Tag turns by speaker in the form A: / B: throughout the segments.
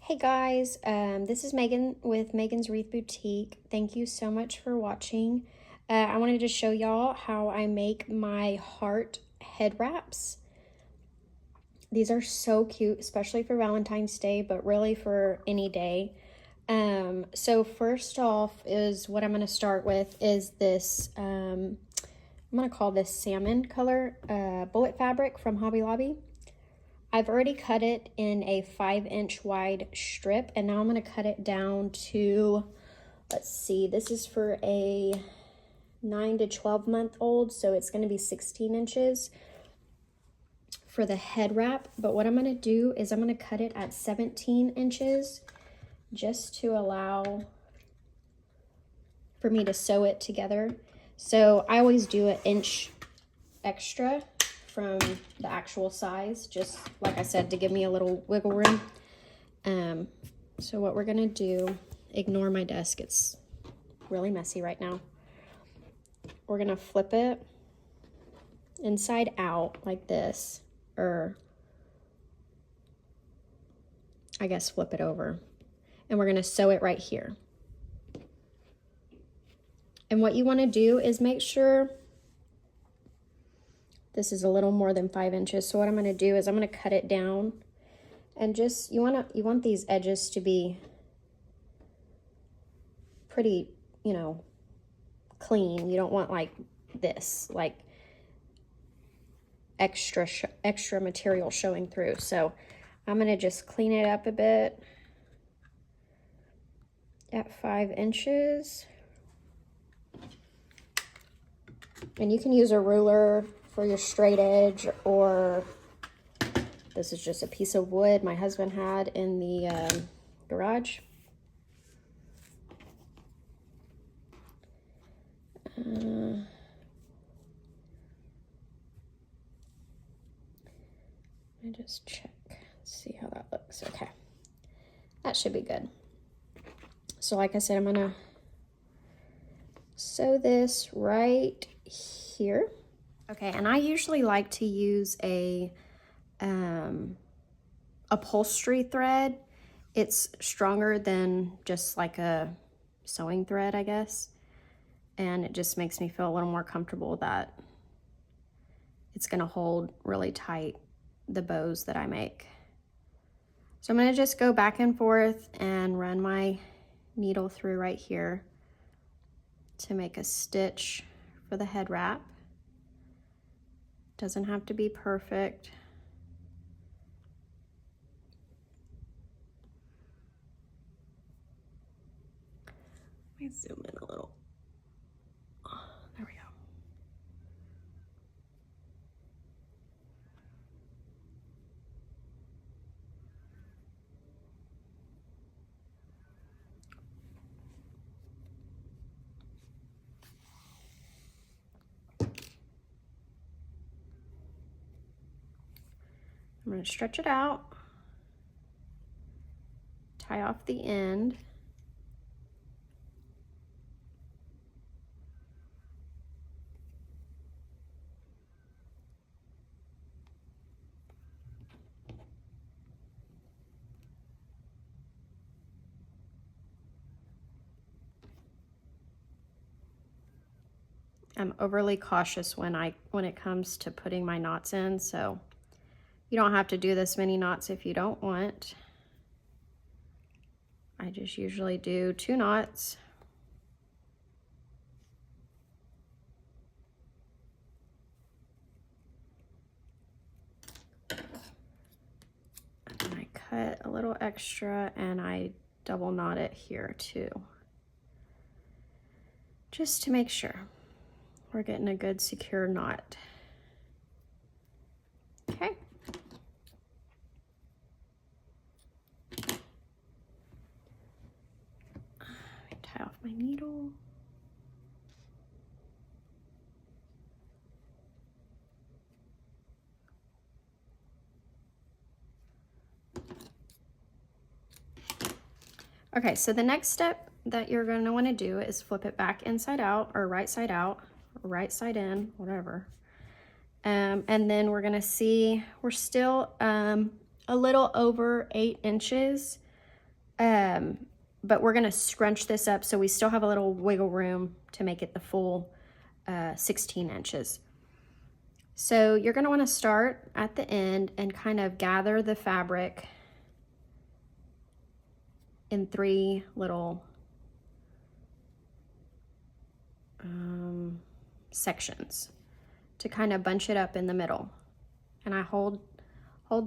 A: Hey guys, this is Megan with Megan's Wreath Boutique. Thank you so much for watching. I wanted to show y'all how I make my heart head wraps. These are so cute, especially for Valentine's Day, but really for any day. So first off is what I'm going to start with is this, I'm going to call this salmon color bullet fabric from Hobby Lobby. I've already cut it in a 5-inch wide strip, and now I'm going to cut it down to, let's see, this is for a 9 to 12 month old, so it's going to be 16 inches for the head wrap. But what I'm going to do is I'm going to cut it at 17 inches just to allow for me to sew it together. So I always do an inch extra from the actual size, just like I said, to give me a little wiggle room. So what we're gonna do, ignore my desk, it's really messy right now. We're gonna flip it inside out like this, or I guess flip it over, and we're gonna sew it right here. And what you want to do is make sure this is a little more than 5 inches. So what I'm going to do is I'm going to cut it down, and just you want these edges to be pretty, clean. You don't want like this, like extra material showing through. So I'm going to just clean it up a bit at 5 inches. And you can use a ruler for your straight edge, or this is just a piece of wood my husband had in the garage. Let me just check, see how that looks. Okay, that should be good. So like I said, I'm gonna sew this right here. Okay, and I usually like to use a upholstery thread. It's stronger than just like a sewing thread, I guess. And it just makes me feel a little more comfortable that it's gonna hold really tight the bows that I make. So I'm gonna just go back and forth and run my needle through right here to make a stitch for the head wrap. Doesn't have to be perfect. Let me zoom in a little. There we go. I'm going to stretch it out, tie off the end. I'm overly cautious when it comes to putting my knots in, so you don't have to do this many knots if you don't want. I just usually do 2 knots. And I cut a little extra and I double knot it here too, just to make sure we're getting a good secure knot. Okay. Tie off my needle. Okay, so the next step that you're going to want to do is flip it back inside out, or right side out, or right side in, whatever. And then we're going to see we're still a little over 8 inches But we're gonna scrunch this up so we still have a little wiggle room to make it the full 16 inches. So you're gonna wanna start at the end and kind of gather the fabric in 3 little sections to kind of bunch it up in the middle. And I hold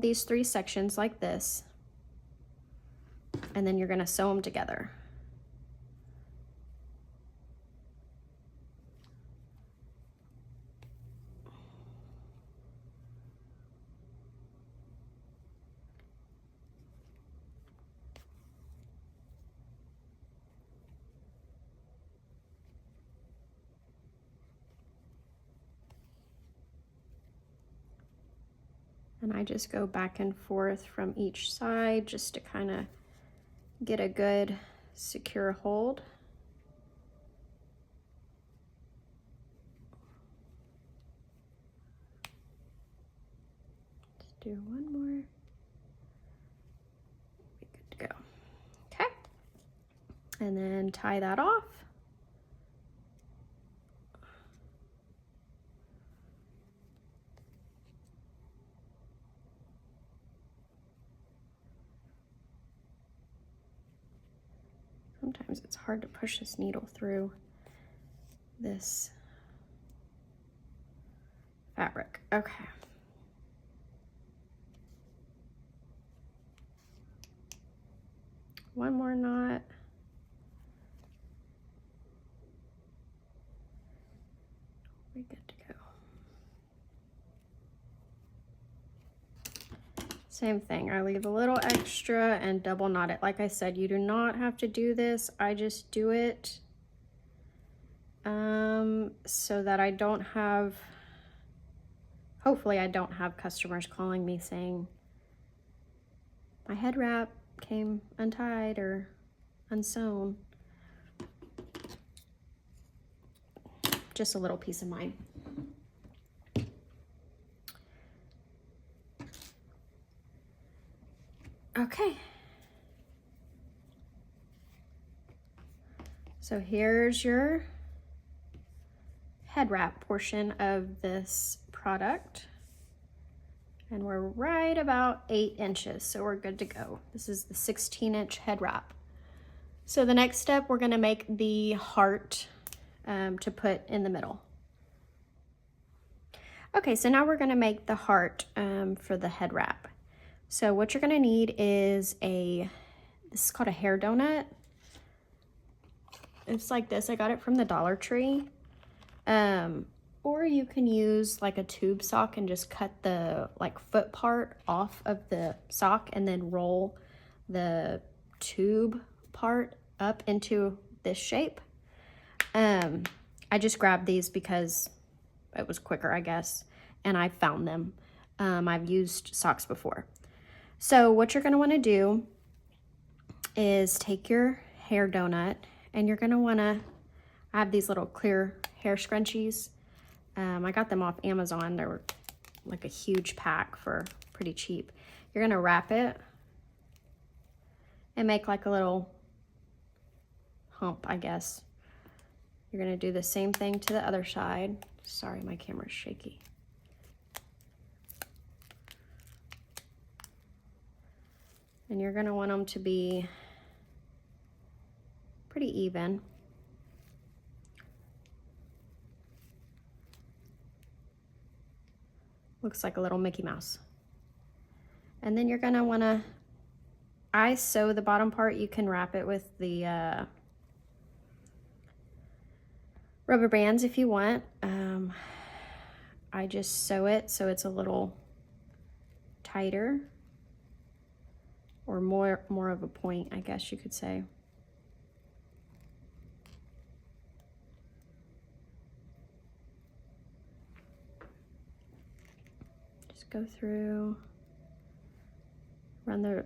A: these 3 sections like this, and then you're gonna sew them together. And I just go back and forth from each side just to kind of get a good secure hold. Let's do one more. Be good to go. Okay. And then tie that off. Sometimes it's hard to push this needle through this fabric. Okay. One more knot. We're good to go. Same thing, I leave a little extra and double knot it. Like I said, you do not have to do this. I just do it so that I don't have, hopefully I don't have customers calling me saying my head wrap came untied or unsewn. Just a little peace of mind. Okay. So here's your head wrap portion of this product. And we're right about 8 inches, so we're good to go. This is the 16-inch head wrap. So the next step, we're gonna make the heart to put in the middle. Okay, so now we're gonna make the heart for the head wrap. So what you're gonna need is this is called a hair donut. It's like this, I got it from the Dollar Tree. Or you can use like a tube sock and just cut the like foot part off of the sock and then roll the tube part up into this shape. I just grabbed these because it was quicker, I guess, and I found them. I've used socks before. So what you're gonna wanna do is take your hair donut and you're gonna wanna, I have these little clear hair scrunchies. I got them off Amazon. They were like a huge pack for pretty cheap. You're gonna wrap it and make like a little hump, I guess. You're gonna do the same thing to the other side. Sorry, my camera's shaky. And you're gonna want them to be pretty even. Looks like a little Mickey Mouse. And then you're gonna wanna, I sew the bottom part. You can wrap it with the rubber bands if you want. I just sew it so it's a little tighter, or more of a point, I guess you could say. Just go through, run the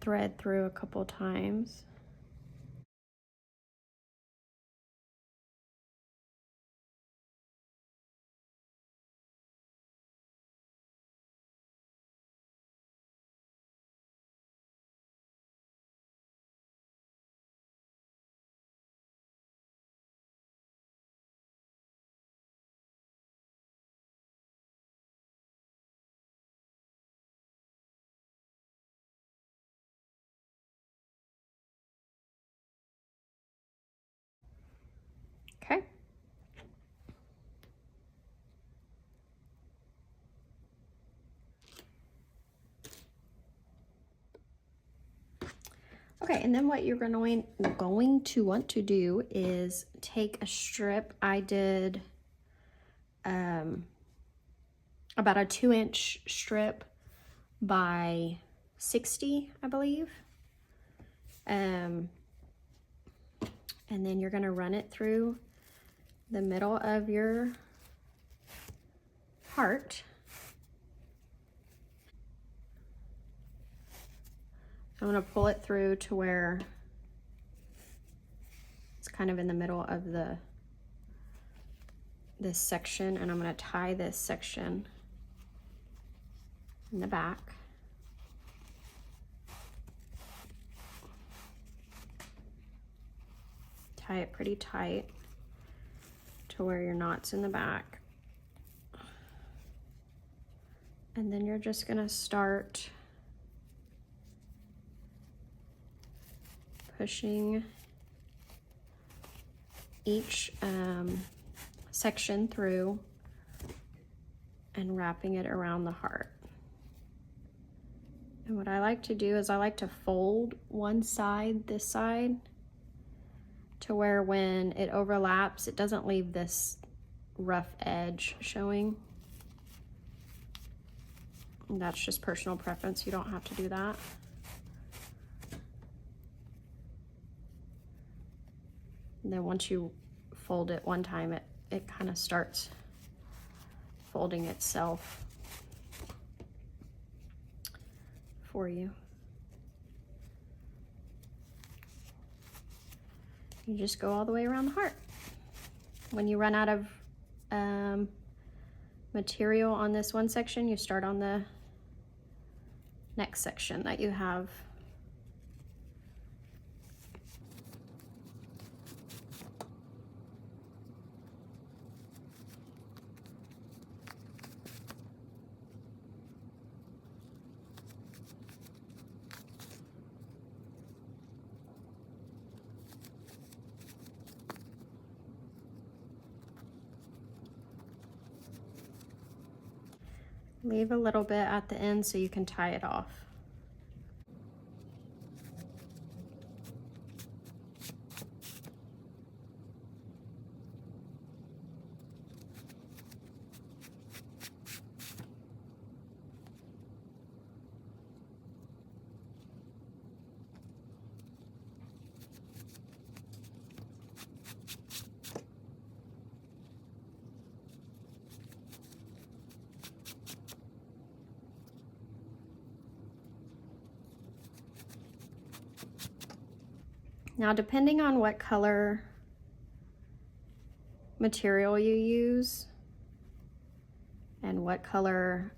A: thread through a couple times. Okay. Okay, and then what you're going to want to do is take a strip. I did about a 2-inch strip by 60, I believe. And then you're going to run it through the middle of your heart. I'm going to pull it through to where it's kind of in the middle of this section, and I'm going to tie this section in the back. Tie it pretty tight to where your knot's in the back. And then you're just going to start pushing each section through and wrapping it around the heart. And what I like to do is I like to fold one side, this side, to where when it overlaps, it doesn't leave this rough edge showing. And that's just personal preference. You don't have to do that. And then once you fold it one time, it kind of starts folding itself for you. You just go all the way around the heart. When you run out of material on this one section, you start on the next section that you have. Leave a little bit at the end so you can tie it off. Now, depending on what color material you use and what color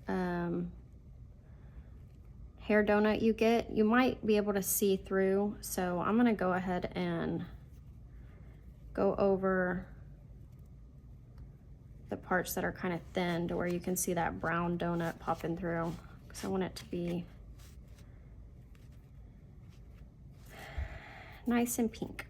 A: hair donut you get, you might be able to see through. So I'm gonna go ahead and go over the parts that are kind of thin to where you can see that brown donut popping through, because I want it to be nice and pink.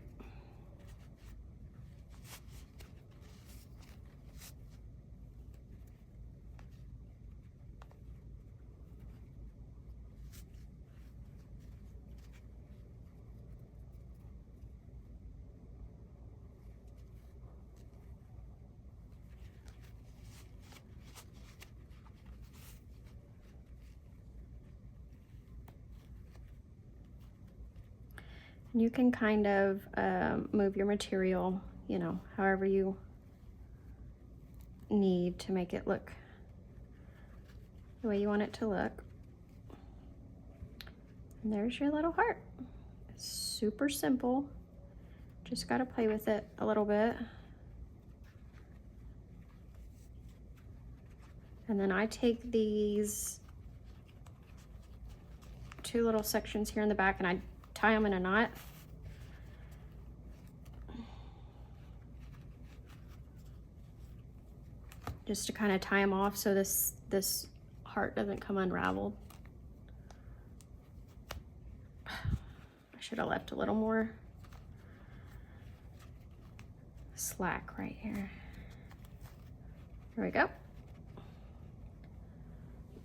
A: You can kind of move your material, you know, however you need to make it look the way you want it to look. And there's your little heart. It's super simple. Just got to play with it a little bit. And then I take these two little sections here in the back and I tie them in a knot. Just to kind of tie them off so this heart doesn't come unraveled. I should have left a little more slack right here. There we go.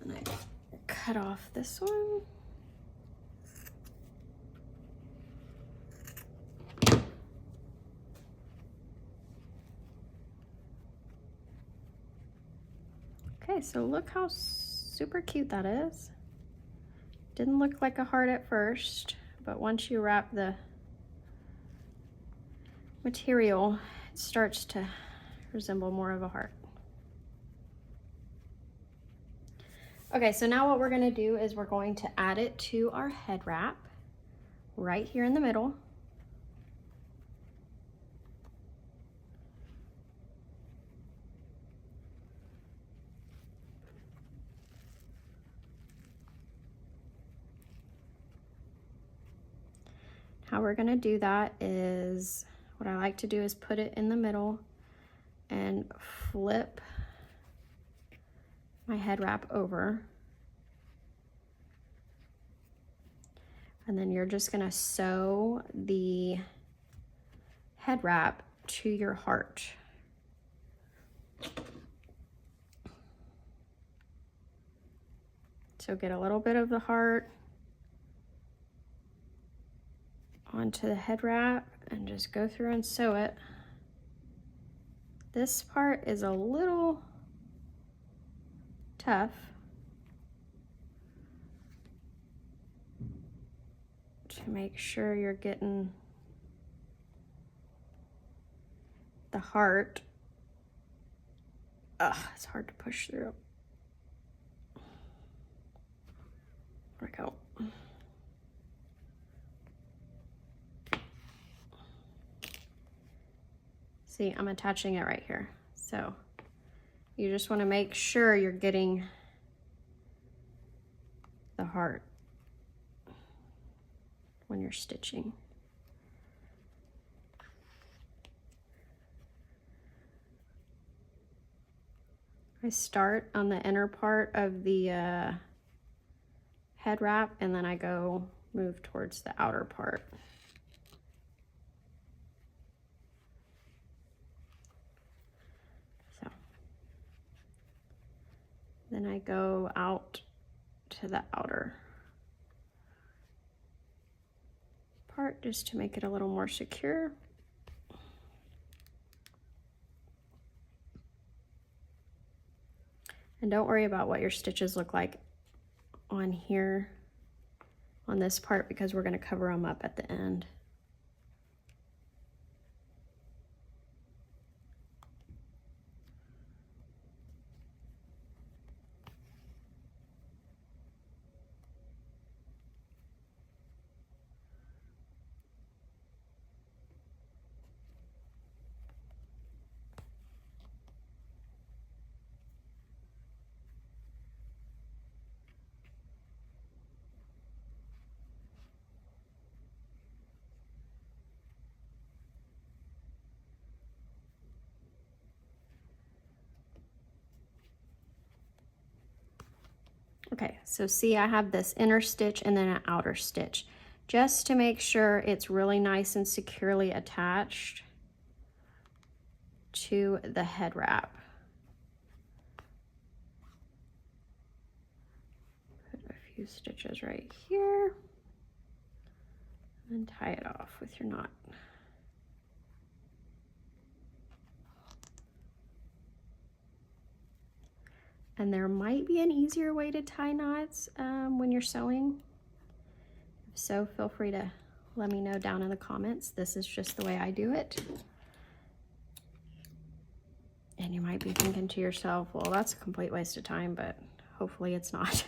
A: And I cut off this one. Okay, so look how super cute that is. Didn't look like a heart at first, but once you wrap the material, it starts to resemble more of a heart. Okay, so now what we're gonna do is we're going to add it to our head wrap right here in the middle. How we're gonna do that is, what I like to do is put it in the middle and flip my head wrap over. And then you're just gonna sew the head wrap to your heart. So get a little bit of the heart onto the head wrap and just go through and sew it. This part is a little tough to make sure you're getting the heart. Ugh, it's hard to push through. There we go. See, I'm attaching it right here. So you just want to make sure you're getting the heart when you're stitching. I start on the inner part of the head wrap, and then I go move towards the outer part. So then I go out to the outer part just to make it a little more secure. And don't worry about what your stitches look like on here, on this part, because we're going to cover them up at the end. Okay, so see, I have this inner stitch and then an outer stitch, just to make sure it's really nice and securely attached to the head wrap. Put a few stitches right here and tie it off with your knot. And there might be an easier way to tie knots when you're sewing. If so, feel free to let me know down in the comments. This is just the way I do it. And you might be thinking to yourself, well, that's a complete waste of time, but hopefully it's not.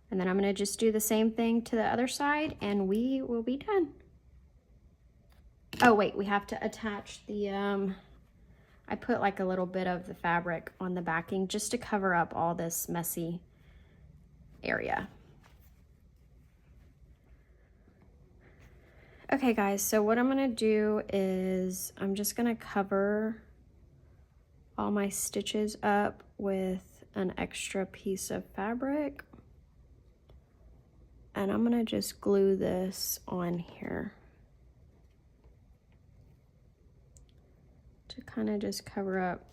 A: And then I'm going to just do the same thing to the other side and we will be done. Oh wait, we have to attach the, I put like a little bit of the fabric on the backing just to cover up all this messy area. Okay guys, so what I'm going to do is I'm just going to cover all my stitches up with an extra piece of fabric, and I'm gonna just glue this on here to kind of just cover up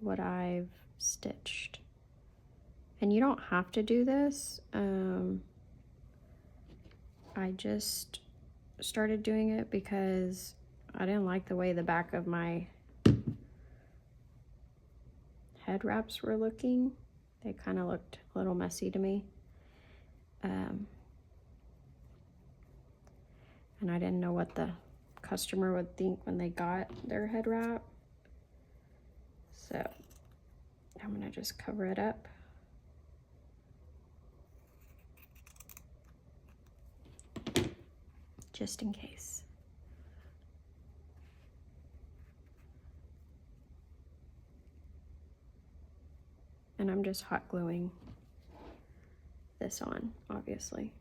A: what I've stitched. And you don't have to do this. I just started doing it because I didn't like the way the back of my head wraps were looking. They kind of looked a little messy to me. And I didn't know what the customer would think when they got their head wrap. So I'm gonna just cover it up. Just in case. And I'm just hot gluing this on, obviously.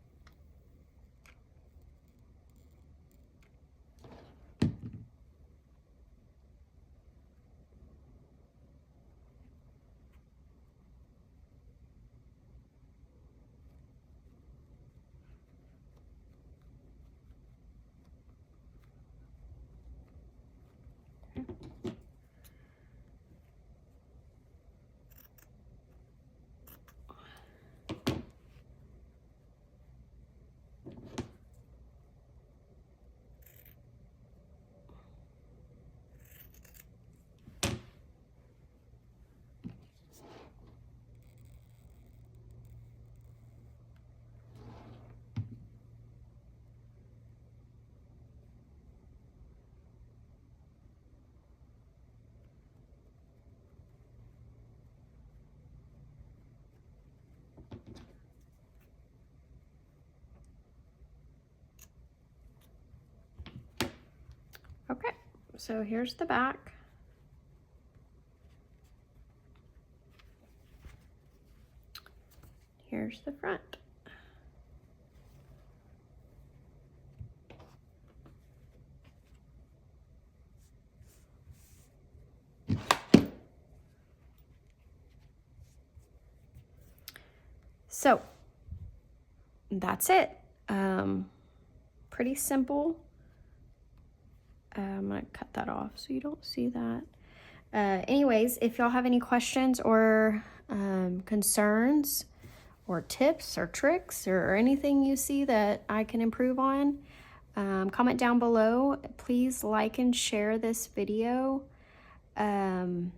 A: Okay, so here's the back. Here's the front. So that's it. Pretty simple. I'm gonna cut that off so you don't see that. Anyways, if y'all have any questions or concerns or tips or tricks or anything you see that I can improve on, comment down below. Please like and share this video. And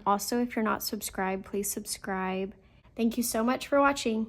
A: also, if you're not subscribed, please subscribe. Thank you so much for watching.